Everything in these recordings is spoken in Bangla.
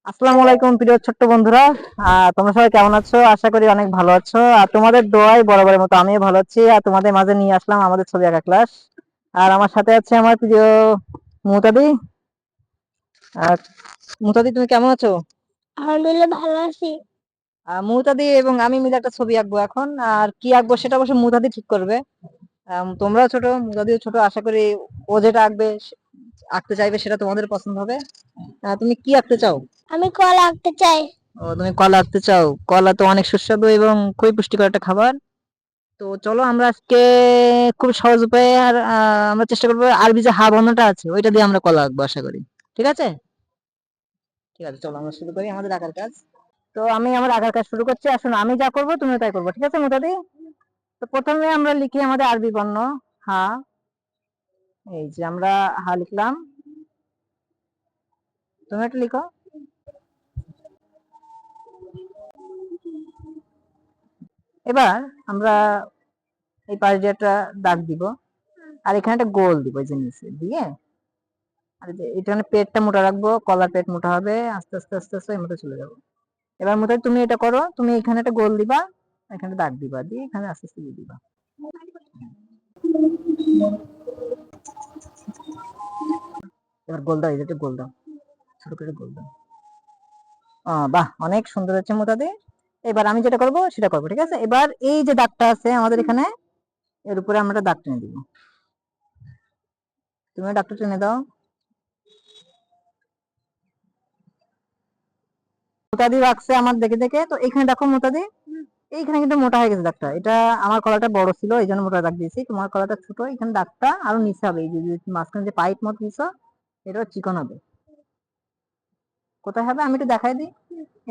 আসসালামু আলাইকুম প্রিয় ছোট্ট বন্ধুরা। তোমরা সবাই কেমন আছো? আশা করি অনেক ভালো আছো। আর তোমাদের দোয়ায় বরাবরের মতো আমিও ভালো আছি। আর তোমাদের মাঝে নিয়ে আসলাম আমাদের ছবি আঁকা ক্লাস। আর আমার সাথে আছে আমার প্রিয় মুতাদি। আর মুতাদি, তুমি কেমন আছো? আলহামদুলিল্লাহ ভালো আছি। মুতাদি এবং আমি মিলে একটা ছবি আঁকবো এখন। আর কি আঁকবো সেটা অবশ্য মুতাদি ঠিক করবে। তোমরাও ছোট, মুতাদিও ছোট, আশা করি ও যেটা আঁকবে আঁকতে চাইবে সেটা তোমাদের পছন্দ হবে। তুমি কি আঁকতে চাও? আমি কলা আঁকতে চাই। ও, তুমি কলা আঁকতে চাও? কলা তো অনেক সুস্বাদু এবং খুবই পুষ্টিকর একটা খাবার। তো চলো আমরা আজকে খুব সহজ উপায়ে আমরা চেষ্টা করবো আরবি যে হা বর্ণটা আছে ওইটা দিয়ে আমরা কলা আঁকবো আশা করি। ঠিক আছে, ঠিক আছে, চলো আমরা শুরু করি আমাদের আঁকার কাজ। তো আমি আমার আঁকার কাজ শুরু করছি। আসুন, আমি যা করবো তুমিও তাই করবো, ঠিক আছে মোটাদি? তো প্রথমে আমরা লিখি আমাদের আরবি বর্ণ হা। এই যে আমরা হা লিখলাম, তুমি একটা লিখো। এবার আমরা এই পাশ দিয়ে একটা দাগ দিব, আর এখানে একটা গোল দিব এই যে নিচে দিয়ে। আর এখানে পেটটা মোটা রাখবো, কলার পেট মোটা হবে, আস্তে আস্তে আস্তে আস্তে এর মধ্যে চলে যাবো। এবার মোটাই তুমি এটা করো, তুমি এখানে একটা গোল দিবা, এখানে দাগ দিবা, দিয়ে এখানে আস্তে আস্তে দিয়ে দিবা। এবার গোল দাও, এই যে গোল দাও, ছোট করে গোল দাও। বাহ, অনেক সুন্দর হচ্ছে মোটাদি। এবার আমি যেটা করবো সেটা করবো, ঠিক আছে? এবার এই যে দাগটা আছে আমাদের এখানে, এর উপরে আমরা দাগ টেনে দিব। তুমি দাগটা টেনে দাও। মোটাদি রাখছে আমার দেখে দেখে। তো এখানে দেখো মোটাদি, এইখানে কিন্তু মোটা হয়ে গেছে দাগটা। এটা আমার কলাটা বড় ছিল এই জন্য মোটা দাগ দিয়েছি, তোমার কলাটা ছোট, এখানে দাগটা আরো নিচে হবে। এই যে মাঝখানে যে পাইপ মত দিছো এটা চিকন হবে। কোথায় হবে আমি একটু দেখাই দিই,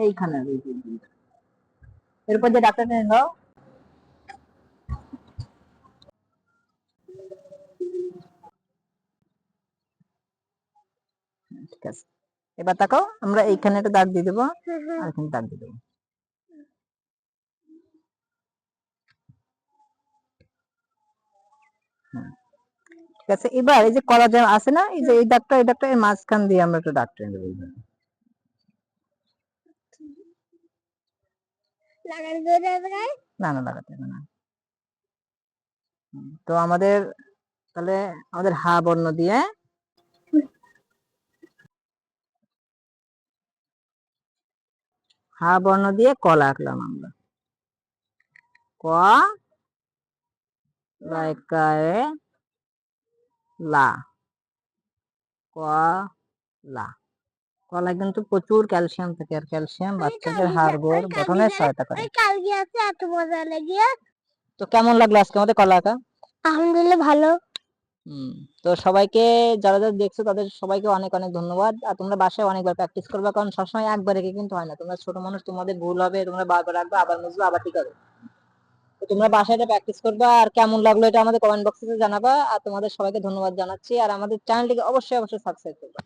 এইখানে হবে। এরপর যে দাগটা টেনে দাও। ঠিক আছে, এবার তাকাও, আমরা এইখানে একটা দাগ দিয়ে দেবো, আর এখানে দাগ দিয়ে দেবো। ঠিক আছে, এবার এই যে কলা যে আছে না, এই যে এই দাগটা এর মাঝখান দিয়ে আমরা একটা দাগ টেনে দেবো। না না, লাগাতে হবে না। তো আমাদের তাহলে আমাদের হা বর্ণ দিয়ে কলা আঁকলাম আমরা। ক লাইকায় লা, কলা। কলায় কিন্তু প্রচুর ক্যালসিয়াম থাকে, আর ক্যালসিয়াম বাচ্চাদের হাড় গোড় গঠনে সহায়তা করে। এত মজা লেগে। তো কেমন লাগলো আজকে আমাদের কলা আঁকা? আলহামদুলিল্লাহ ভালো। হম। তো সবাইকে, যারা যারা দেখছো তাদের সবাইকে অনেক অনেক ধন্যবাদ। আর তোমরা বাসায় অনেকবার প্র্যাকটিস করবে, কারণ সবসময় একবার রেখে কিন্তু হয় না। তোমরা ছোট মানুষ, তোমাদের ভুল হবে, তোমরা বারবার রাখবে, আবার মুছবে, আবার ঠিক হবে। তো তোমরা বাসায় এটা প্র্যাকটিস করবা। আর কেমন লাগলো এটা আমাদের কমেন্ট বক্সে জানাবা। আর তোমাদের সবাইকে ধন্যবাদ জানাচ্ছি। আর আমাদের চ্যানেলটিকে অবশ্যই অবশ্যই সাবস্ক্রাইব করবা।